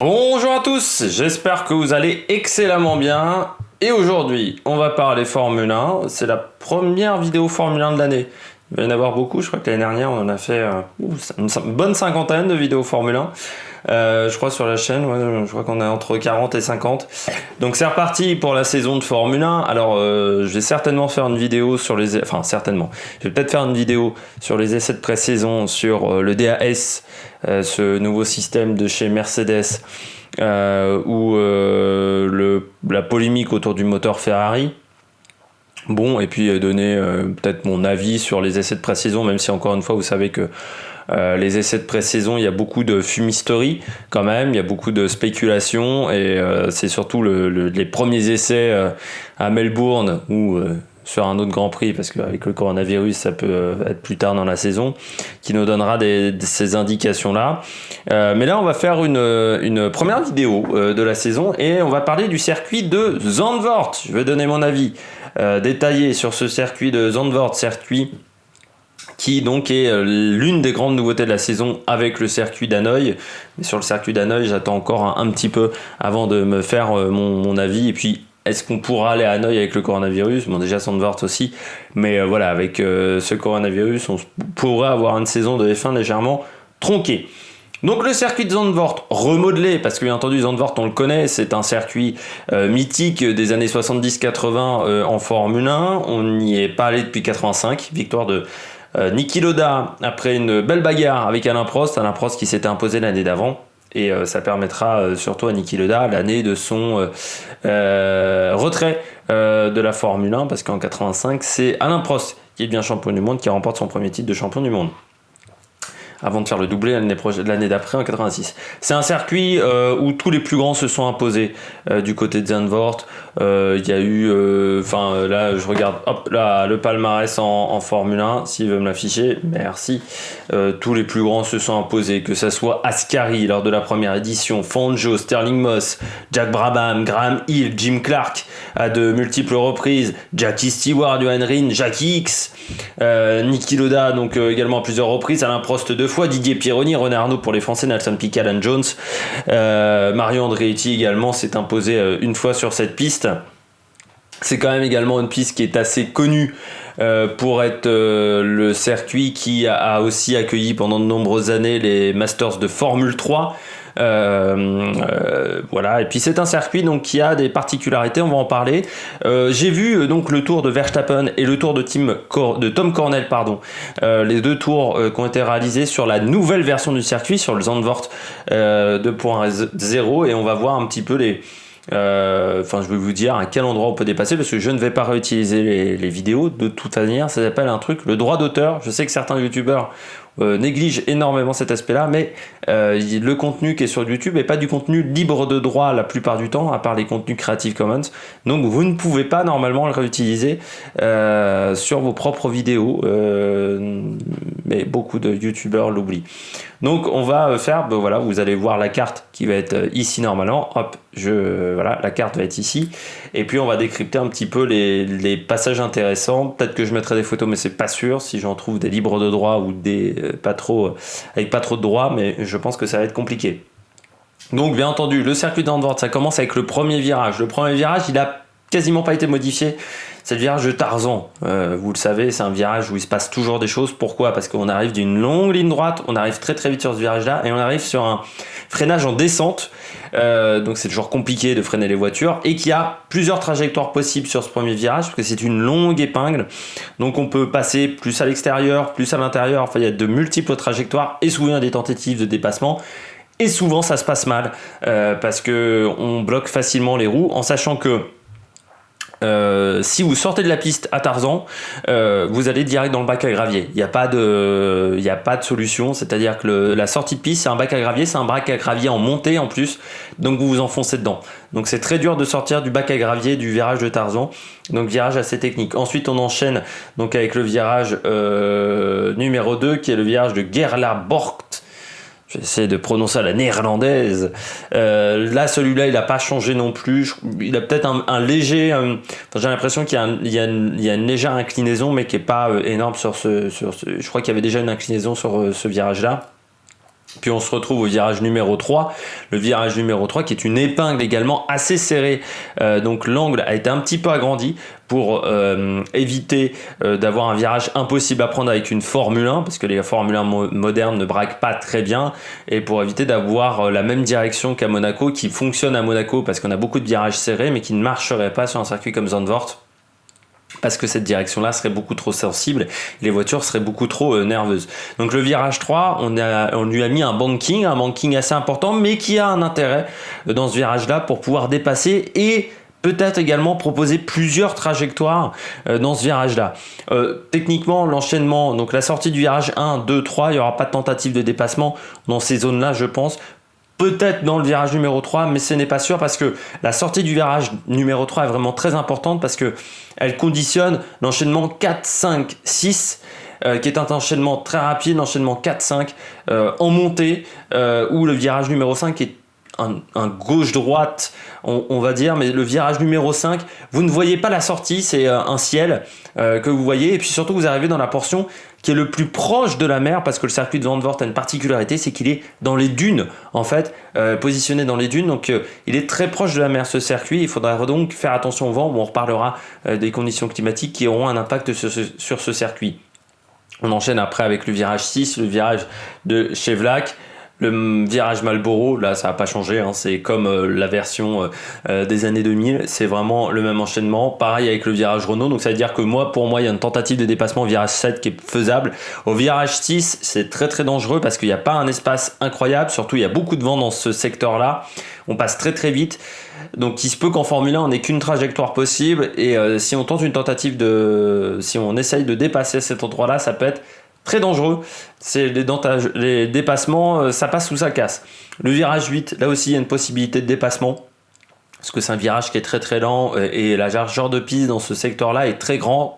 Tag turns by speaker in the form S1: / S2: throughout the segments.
S1: Bonjour à tous, j'espère que vous allez excellemment bien. Et aujourd'hui, on va parler Formule 1. C'est la première vidéo Formule 1 de l'année. Il va y en avoir beaucoup, je crois que l'année dernière, on en a fait une bonne cinquantaine de vidéos Formule 1. Je crois sur la chaîne, ouais, je crois qu'on est entre 40 et 50. Donc c'est reparti pour la saison de Formule 1. Alors je vais certainement faire une vidéo sur les... Enfin certainement. Je vais peut-être faire une vidéo sur les essais de pré-saison, sur le DAS, ce nouveau système de chez Mercedes, ou la polémique autour du moteur Ferrari. Bon, et puis donner peut-être mon avis sur les essais de pré-saison, même si encore une fois vous savez que les essais de pré-saison, il y a beaucoup de fumisterie quand même, il y a beaucoup de spéculation, et c'est surtout les premiers essais à Melbourne ou sur un autre Grand Prix, parce qu'avec le coronavirus ça peut être plus tard dans la saison, qui nous donnera ces indications-là. Mais là on va faire une première vidéo de la saison, et on va parler du circuit de Zandvoort. Je vais donner mon avis détaillé sur ce circuit de Zandvoort, circuit qui donc est l'une des grandes nouveautés de la saison avec le circuit d'Hanoï. Mais sur le circuit d'Hanoï, j'attends encore un petit peu avant de me faire mon avis. Et puis, est-ce qu'on pourra aller à Hanoï avec le coronavirus? Bon, déjà Zandvoort aussi, mais voilà, avec ce coronavirus, on pourrait avoir une saison de F1 légèrement tronquée. Donc le circuit de Zandvoort remodelé, parce que bien entendu Zandvoort on le connaît, c'est un circuit mythique des années 70-80 en Formule 1, on n'y est pas allé depuis 85, victoire de Niki Lauda après une belle bagarre avec Alain Prost qui s'était imposé l'année d'avant, et ça permettra surtout à Niki Lauda l'année de son retrait de la Formule 1, parce qu'en 85 c'est Alain Prost qui est bien champion du monde, qui remporte son premier titre de champion du monde, avant de faire le doublé l'année d'après en 86. C'est un circuit où tous les plus grands se sont imposés du côté de Zandvoort. Il y a eu, là je regarde, hop là, le palmarès en Formule 1, s'il veut me l'afficher, merci. Tous les plus grands se sont imposés, que ce soit Ascari lors de la première édition, Fangio, Sterling Moss, Jack Brabham, Graham Hill, Jim Clark à de multiples reprises, Jackie Stewart, Johan Rin, Jackie X, Niki Lauda donc également à plusieurs reprises, Alain Prost 2 fois, Didier Pironi, René Arnoux pour les Français, Nelson Piquet, Alan Jones, Mario Andretti également s'est imposé une fois sur cette piste. C'est quand même également une piste qui est assez connue pour être le circuit qui a aussi accueilli pendant de nombreuses années les Masters de Formule 3. Voilà, et puis c'est un circuit donc qui a des particularités, on va en parler. J'ai vu donc le tour de Verstappen et le tour de Tom Cornell, les deux tours qui ont été réalisés sur la nouvelle version du circuit, sur le Zandvoort 2.0, et on va voir un petit peu je vais vous dire à quel endroit on peut dépasser, parce que je ne vais pas réutiliser les vidéos de toute manière. Ça s'appelle un truc, le droit d'auteur. Je sais que certains youtubeurs négligent énormément cet aspect-là, mais le contenu qui est sur YouTube n'est pas du contenu libre de droit la plupart du temps, à part les contenus Creative Commons. Donc vous ne pouvez pas normalement le réutiliser sur vos propres vidéos, mais beaucoup de youtubeurs l'oublient. Donc on va faire, voilà, vous allez voir la carte qui va être ici normalement. Hop, voilà, la carte va être ici. Et puis on va décrypter un petit peu les passages intéressants. Peut-être que je mettrai des photos, mais c'est pas sûr, si j'en trouve des libres de droit ou des avec pas trop de droit, mais je pense que ça va être compliqué. Donc bien entendu, le circuit d'Andorre, ça commence avec le premier virage. Le premier virage, il a quasiment pas été modifié. C'est le virage de Tarzan. Vous le savez, c'est un virage où il se passe toujours des choses. Pourquoi? Parce qu'on arrive d'une longue ligne droite, on arrive très très vite sur ce virage-là, et on arrive sur un freinage en descente. Donc c'est toujours compliqué de freiner les voitures, et qu'il y a plusieurs trajectoires possibles sur ce premier virage, parce que c'est une longue épingle. Donc on peut passer plus à l'extérieur, plus à l'intérieur. Enfin, il y a de multiples trajectoires, et souvent des tentatives de dépassement. Et souvent ça se passe mal, parce que on bloque facilement les roues, en sachant que si vous sortez de la piste à Tarzan, vous allez direct dans le bac à gravier. Il n'y a pas de solution. C'est-à-dire que la sortie de piste, c'est un bac à gravier, c'est un bac à gravier en montée en plus. Donc vous vous enfoncez dedans. Donc c'est très dur de sortir du bac à gravier du virage de Tarzan. Donc virage assez technique. Ensuite on enchaîne donc avec le virage numéro 2, qui est le virage de Gerlabort. J'essaie de prononcer à la néerlandaise. Là, celui-là, il n'a pas changé non plus. Il a peut-être un léger... j'ai l'impression qu'il y a une légère inclinaison, mais qui n'est pas énorme sur ce... Je crois qu'il y avait déjà une inclinaison sur ce virage-là. Puis on se retrouve au virage numéro 3, le virage numéro 3 qui est une épingle également assez serrée, donc l'angle a été un petit peu agrandi pour éviter d'avoir un virage impossible à prendre avec une Formule 1, parce que les Formule 1 modernes ne braquent pas très bien, et pour éviter d'avoir la même direction qu'à Monaco, qui fonctionne à Monaco parce qu'on a beaucoup de virages serrés, mais qui ne marcherait pas sur un circuit comme Zandvoort, parce que cette direction-là serait beaucoup trop sensible, les voitures seraient beaucoup trop nerveuses. Donc le virage 3, on lui a mis un banking assez important, mais qui a un intérêt dans ce virage-là pour pouvoir dépasser et peut-être également proposer plusieurs trajectoires dans ce virage-là. Techniquement, l'enchaînement, donc la sortie du virage 1, 2, 3, il n'y aura pas de tentative de dépassement dans ces zones-là, je pense. Peut-être dans le virage numéro 3, mais ce n'est pas sûr parce que la sortie du virage numéro 3 est vraiment très importante parce que elle conditionne l'enchaînement 4, 5, 6 qui est un enchaînement très rapide, l'enchaînement 4-5 en montée, où le virage numéro 5 est un gauche-droite, on va dire, mais le virage numéro 5, vous ne voyez pas la sortie, c'est un ciel que vous voyez, et puis surtout vous arrivez dans la portion qui est le plus proche de la mer, parce que le circuit de Zandvoort a une particularité, c'est qu'il est dans les dunes, en fait, positionné dans les dunes, donc il est très proche de la mer, ce circuit. Il faudra donc faire attention au vent. On reparlera des conditions climatiques qui auront un impact sur ce circuit. On enchaîne après avec le virage 6, le virage de Chevlac. Le virage Marlboro, là ça n'a pas changé, hein, c'est comme la version des années 2000, c'est vraiment le même enchaînement. Pareil avec le virage Renault, donc ça veut dire que pour moi il y a une tentative de dépassement au virage 7 qui est faisable. Au virage 6, c'est très très dangereux parce qu'il n'y a pas un espace incroyable, surtout il y a beaucoup de vent dans ce secteur-là, on passe très très vite. Donc il se peut qu'en Formule 1 on n'ait qu'une trajectoire possible, et si on tente une tentative si on essaye de dépasser cet endroit-là, ça peut être très dangereux. C'est les dépassements, ça passe ou ça casse. Le virage 8, là aussi il y a une possibilité de dépassement, parce que c'est un virage qui est très très lent, et la largeur de piste dans ce secteur-là est très grande.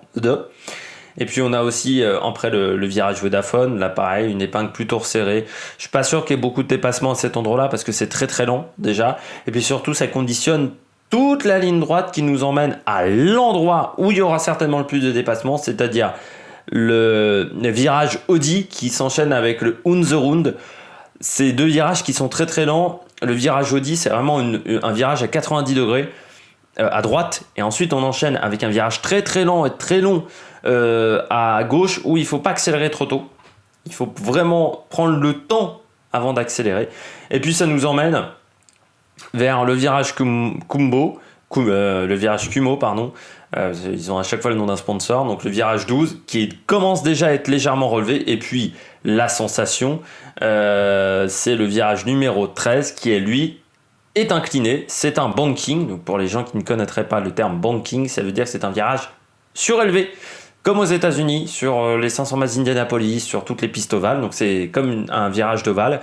S1: Et puis on a aussi après le virage Vodafone, là pareil, une épingle plutôt resserrée. Je suis pas sûr qu'il y ait beaucoup de dépassements à cet endroit-là, parce que c'est très très lent déjà, et puis surtout ça conditionne toute la ligne droite qui nous emmène à l'endroit où il y aura certainement le plus de dépassements, c'est-à-dire le virage Audi qui s'enchaîne avec le Hunzerund. Ces deux virages qui sont très très lents. Le virage Audi, c'est vraiment un virage à 90 degrés à droite, et ensuite on enchaîne avec un virage très très lent et très long à gauche, où il ne faut pas accélérer trop tôt. Il faut vraiment prendre le temps avant d'accélérer. Et puis ça nous emmène vers le virage le virage Kumho, pardon. Ils ont à chaque fois le nom d'un sponsor. Donc le virage 12 qui commence déjà à être légèrement relevé. Et puis la sensation, c'est le virage numéro 13 qui est incliné. C'est un banking. Donc pour les gens qui ne connaîtraient pas le terme banking, ça veut dire que c'est un virage surélevé, comme aux États-Unis sur les 500 miles d'Indianapolis, sur toutes les pistes ovales. Donc c'est comme un virage d'ovale.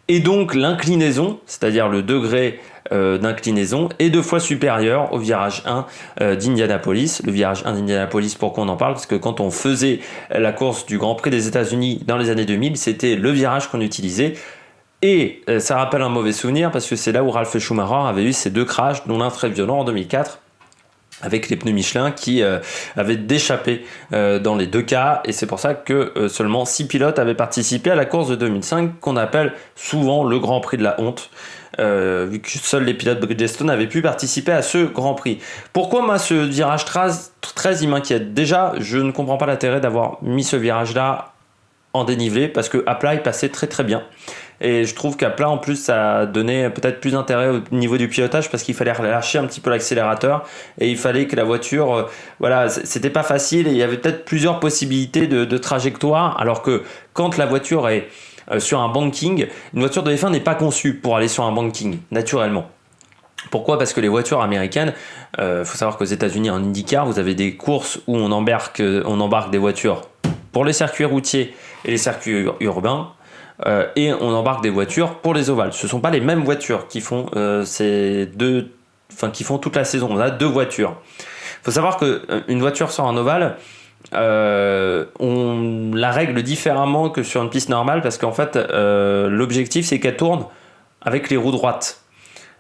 S1: Et donc l'inclinaison, c'est-à-dire le degré d'inclinaison, est 2 fois supérieur au virage 1 d'Indianapolis. Le virage 1 d'Indianapolis, pourquoi on en parle? Parce que quand on faisait la course du Grand Prix des États-Unis dans les années 2000, c'était le virage qu'on utilisait. Et ça rappelle un mauvais souvenir, parce que c'est là où Ralf Schumacher avait eu ses 2 crashs, dont l'un très violent en 2004. Avec les pneus Michelin qui avaient déchappé dans les 2 cas, et c'est pour ça que seulement 6 pilotes avaient participé à la course de 2005, qu'on appelle souvent le Grand Prix de la honte, vu que seuls les pilotes Bridgestone avaient pu participer à ce Grand Prix. Pourquoi moi ce virage 13 il m'inquiète? Déjà, je ne comprends pas l'intérêt d'avoir mis ce virage-là en dénivelé, parce que à plat il passait très très bien. Et je trouve qu'à plat en plus ça donnait peut-être plus d'intérêt au niveau du pilotage, parce qu'il fallait relâcher un petit peu l'accélérateur, et il fallait que la voiture, voilà, c'était pas facile, et il y avait peut-être plusieurs possibilités de trajectoire, alors que quand la voiture est sur un banking, une voiture de F1 n'est pas conçue pour aller sur un banking naturellement. Pourquoi? Parce que les voitures américaines, faut savoir qu'aux États-Unis en IndyCar, vous avez des courses où on embarque des voitures pour les circuits routiers et les circuits urbains, et on embarque des voitures pour les ovales. Ce ne sont pas les mêmes voitures qui font qui font toute la saison. On a 2 voitures. Il faut savoir qu'une voiture sur un ovale, on la règle différemment que sur une piste normale, parce qu'en fait, l'objectif c'est qu'elle tourne avec les roues droites,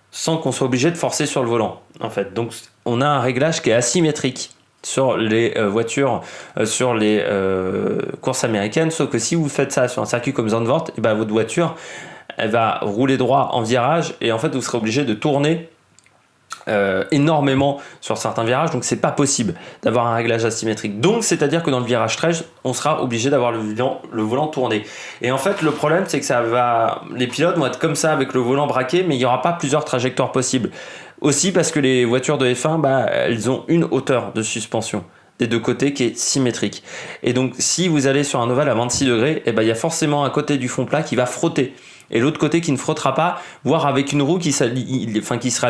S1: sans qu'on soit obligé de forcer sur le volant, en fait. Donc on a un réglage qui est asymétrique. sur les voitures, sur les courses américaines, sauf que si vous faites ça sur un circuit comme Zandvoort, et ben votre voiture elle va rouler droit en virage et en fait vous serez obligé de tourner énormément sur certains virages, donc c'est pas possible d'avoir un réglage asymétrique. Donc c'est à dire que dans le virage 13 on sera obligé d'avoir le volant tourné, et en fait le problème c'est que les pilotes vont être comme ça avec le volant braqué, mais il n'y aura pas plusieurs trajectoires possibles, aussi parce que les voitures de F1 elles ont une hauteur de suspension des deux côtés qui est symétrique, et donc si vous allez sur un ovale à 26 degrés, il y a forcément un côté du fond plat qui va frotter et l'autre côté qui ne frottera pas, voire avec une roue qui sera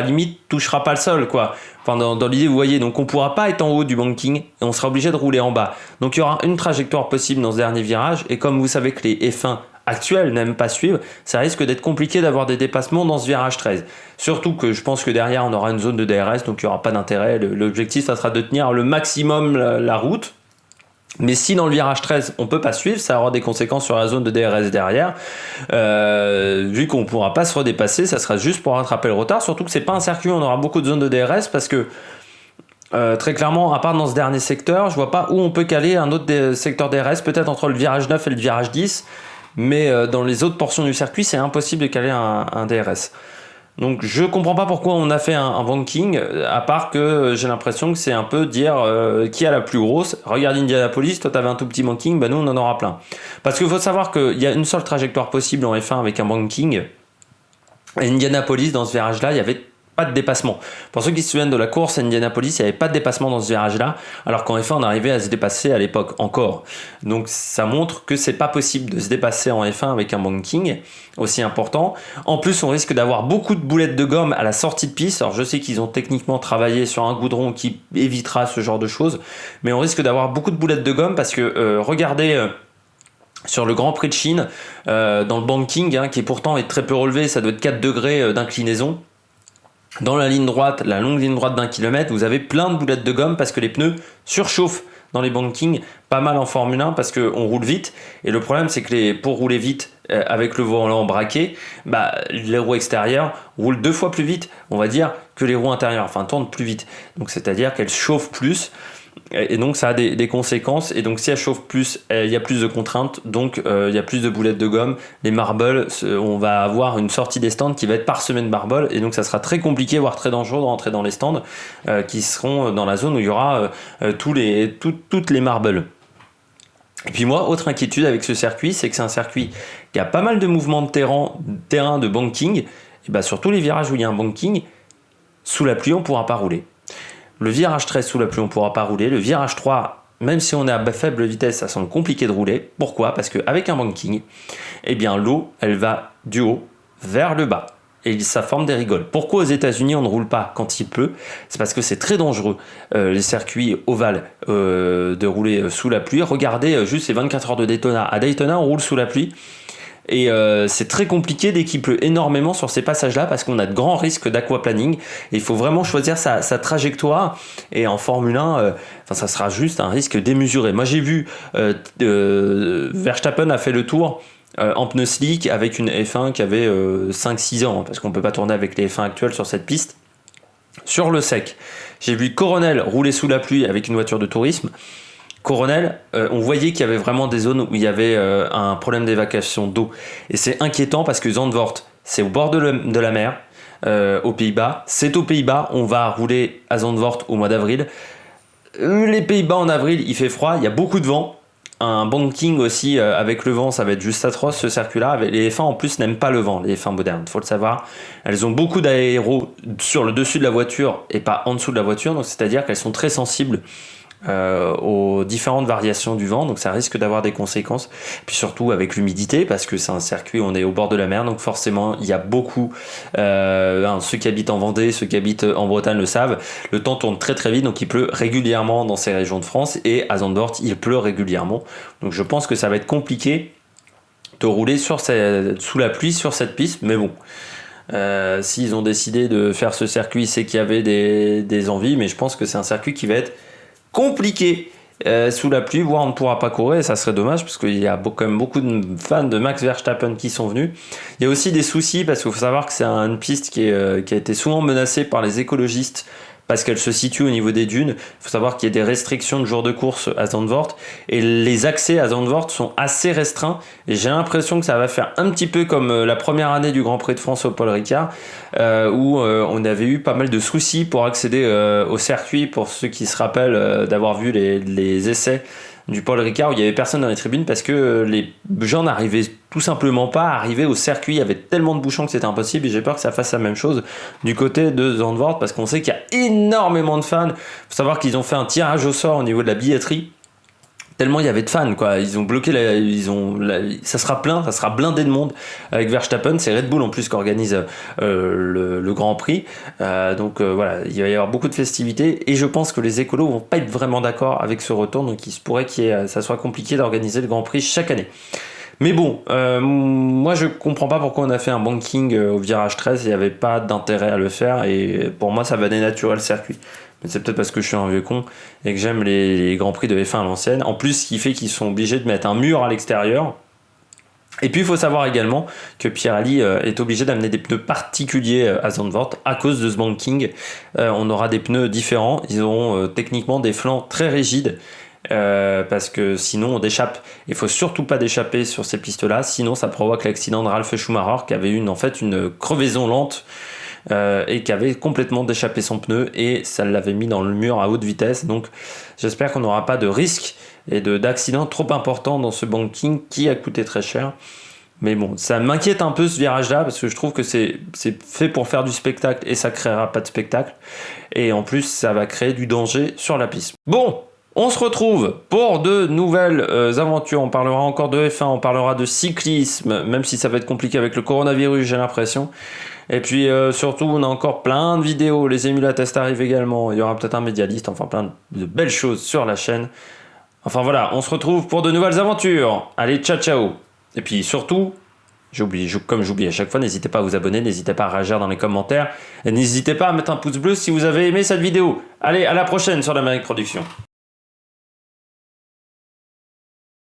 S1: limite touchera pas le sol, quoi. Enfin, dans l'idée, vous voyez, donc on pourra pas être en haut du banking et on sera obligé de rouler en bas. Donc il y aura une trajectoire possible dans ce dernier virage, et comme vous savez que les F1 actuels n'aiment pas suivre, ça risque d'être compliqué d'avoir des dépassements dans ce virage 13. Surtout que je pense que derrière on aura une zone de DRS, donc il n'y aura pas d'intérêt. L'objectif ça sera de tenir le maximum la route. Mais si dans le virage 13 on peut pas suivre, ça aura des conséquences sur la zone de DRS derrière, vu qu'on pourra pas se redépasser, ça sera juste pour rattraper le retard, surtout que c'est pas un circuit où on aura beaucoup de zones de DRS, parce que très clairement, à part dans ce dernier secteur, je vois pas où on peut caler un autre secteur DRS, peut-être entre le virage 9 et le virage 10, mais dans les autres portions du circuit c'est impossible de caler un DRS. Donc je comprends pas pourquoi on a fait un banking, à part que j'ai l'impression que c'est un peu dire qui a la plus grosse. Regarde Indianapolis, toi t'avais un tout petit banking, nous on en aura plein. Parce qu'il faut savoir qu'il y a une seule trajectoire possible en F1 avec un banking. À Indianapolis, dans ce virage-là, il y avait pas de dépassement. Pour ceux qui se souviennent de la course à Indianapolis, il n'y avait pas de dépassement dans ce virage-là, alors qu'en F1 on arrivait à se dépasser à l'époque encore. Donc ça montre que c'est pas possible de se dépasser en F1 avec un banking aussi important. En plus on risque d'avoir beaucoup de boulettes de gomme à la sortie de piste. Alors je sais qu'ils ont techniquement travaillé sur un goudron qui évitera ce genre de choses, mais on risque d'avoir beaucoup de boulettes de gomme parce que regardez sur le Grand Prix de Chine, dans le banking, qui pourtant est très peu relevé, ça doit être 4 degrés d'inclinaison. Dans la ligne droite, la longue ligne droite d'1 km, vous avez plein de boulettes de gomme parce que les pneus surchauffent dans les bankings, pas mal en Formule 1 parce qu'on roule vite. Et le problème, c'est que pour rouler vite avec le volant braqué, les roues extérieures roulent 2 fois plus vite, on va dire, que les roues intérieures, enfin tournent plus vite. Donc c'est-à-dire qu'elles chauffent plus. Et donc ça a des conséquences, et donc si elle chauffe plus, il y a plus de contraintes, donc il y a plus de boulettes de gomme. Les marbles, on va avoir une sortie des stands qui va être parsemée de marbles, et donc ça sera très compliqué, voire très dangereux de rentrer dans les stands qui seront dans la zone où il y aura toutes les marbles. Et puis moi, autre inquiétude avec ce circuit, c'est que c'est un circuit qui a pas mal de mouvements de terrain de banking, et sur tous les virages où il y a un banking, sous la pluie on ne pourra pas rouler. Le virage 13 sous la pluie, on ne pourra pas rouler. Le virage 3, même si on est à faible vitesse, ça semble compliqué de rouler. Pourquoi ? Parce qu'avec un banking, l'eau, elle va du haut vers le bas. Et ça forme des rigoles. Pourquoi aux États-Unis on ne roule pas quand il pleut ? C'est parce que c'est très dangereux, les circuits ovales, de rouler sous la pluie. Regardez juste les 24 heures de Daytona. À Daytona, on roule sous la pluie. Et c'est très compliqué dès qu'il pleut énormément sur ces passages-là, parce qu'on a de grands risques d'aquaplaning. Et il faut vraiment choisir sa trajectoire. Et en Formule 1, ça sera juste un risque démesuré. Moi, j'ai vu Verstappen a fait le tour en pneus slick avec une F1 qui avait 5-6 ans, parce qu'on ne peut pas tourner avec les F1 actuels sur cette piste. Sur le sec, j'ai vu Coronel rouler sous la pluie avec une voiture de tourisme. Coronel, on voyait qu'il y avait vraiment des zones où il y avait un problème d'évacuation d'eau. Et c'est inquiétant parce que Zandvoort, c'est au bord de la mer, aux Pays-Bas. C'est aux Pays-Bas, on va rouler à Zandvoort au mois d'avril. Les Pays-Bas en avril, il fait froid, il y a beaucoup de vent. Un banking aussi avec le vent, ça va être juste atroce ce circuit-là. Les F1 en plus n'aiment pas le vent, les F1 modernes, il faut le savoir. Elles ont beaucoup d'aéros sur le dessus de la voiture et pas en dessous de la voiture, donc c'est-à-dire qu'elles sont très sensibles aux différentes variations du vent, donc ça risque d'avoir des conséquences. Puis surtout avec l'humidité, parce que c'est un circuit où on est au bord de la mer, donc forcément il y a beaucoup ceux qui habitent en Vendée, ceux qui habitent en Bretagne le savent, le temps tourne très très vite, donc il pleut régulièrement dans ces régions de France, et à Zandvoort il pleut régulièrement, donc je pense que ça va être compliqué de rouler sous la pluie sur cette piste, mais bon, s'ils ont décidé de faire ce circuit, c'est qu'il y avait des envies, mais je pense que c'est un circuit qui va être compliqué sous la pluie, voire on ne pourra pas courir, et ça serait dommage parce qu'il y a quand même beaucoup de fans de Max Verstappen qui sont venus. Il y a aussi des soucis parce qu'il faut savoir que c'est une piste qui a été souvent menacée par les écologistes parce qu'elle se situe au niveau des dunes. Il faut savoir qu'il y a des restrictions de jours de course à Zandvoort et les accès à Zandvoort sont assez restreints. Et j'ai l'impression que ça va faire un petit peu comme la première année du Grand Prix de France au Paul Ricard, où on avait eu pas mal de soucis pour accéder au circuit, pour ceux qui se rappellent d'avoir vu les essais du Paul Ricard, où il y avait personne dans les tribunes parce que les gens n'arrivaient tout simplement pas à arriver au circuit. Il y avait tellement de bouchons que c'était impossible, et j'ai peur que ça fasse la même chose du côté de Zandvoort, parce qu'on sait qu'il y a énormément de fans. Il faut savoir qu'ils ont fait un tirage au sort au niveau de la billetterie. Tellement il y avait de fans, quoi. Ils ont bloqué ça sera plein, ça sera blindé de monde avec Verstappen. C'est Red Bull en plus qui organise le Grand Prix. Donc voilà, il va y avoir beaucoup de festivités et je pense que les écolos vont pas être vraiment d'accord avec ce retour. Donc il se pourrait que ça soit compliqué d'organiser le Grand Prix chaque année. Mais bon, moi je comprends pas pourquoi on a fait un banking au virage 13, il n'y avait pas d'intérêt à le faire et pour moi ça va dénaturer le circuit. Mais c'est peut-être parce que je suis un vieux con et que j'aime les Grands Prix de F1 à l'ancienne. En plus, ce qui fait qu'ils sont obligés de mettre un mur à l'extérieur. Et puis il faut savoir également que Pirelli est obligé d'amener des pneus particuliers à Zandvoort à cause de ce banking. On aura des pneus différents, ils auront techniquement des flancs très rigides. Parce que sinon on déchappe. Il faut surtout pas déchapper sur ces pistes là, sinon ça provoque l'accident de Ralf Schumacher qui avait en fait une crevaison lente et qui avait complètement déchappé son pneu et ça l'avait mis dans le mur à haute vitesse. Donc j'espère qu'on n'aura pas de risque et d'accident trop important dans ce banking qui a coûté très cher. Mais bon, ça m'inquiète un peu ce virage-là parce que je trouve que c'est fait pour faire du spectacle et ça créera pas de spectacle. Et en plus, ça va créer du danger sur la piste. Bon, on se retrouve pour de nouvelles aventures. On parlera encore de F1, on parlera de cyclisme, même si ça va être compliqué avec le coronavirus, j'ai l'impression. Et puis surtout, on a encore plein de vidéos. Les émulateurs arrivent également. Il y aura peut-être un médialiste, enfin plein de belles choses sur la chaîne. Enfin voilà, on se retrouve pour de nouvelles aventures. Allez, ciao ciao. Et puis surtout, comme j'oublie à chaque fois, n'hésitez pas à vous abonner, n'hésitez pas à réagir dans les commentaires. Et n'hésitez pas à mettre un pouce bleu si vous avez aimé cette vidéo. Allez, à la prochaine sur l'Amérique Production.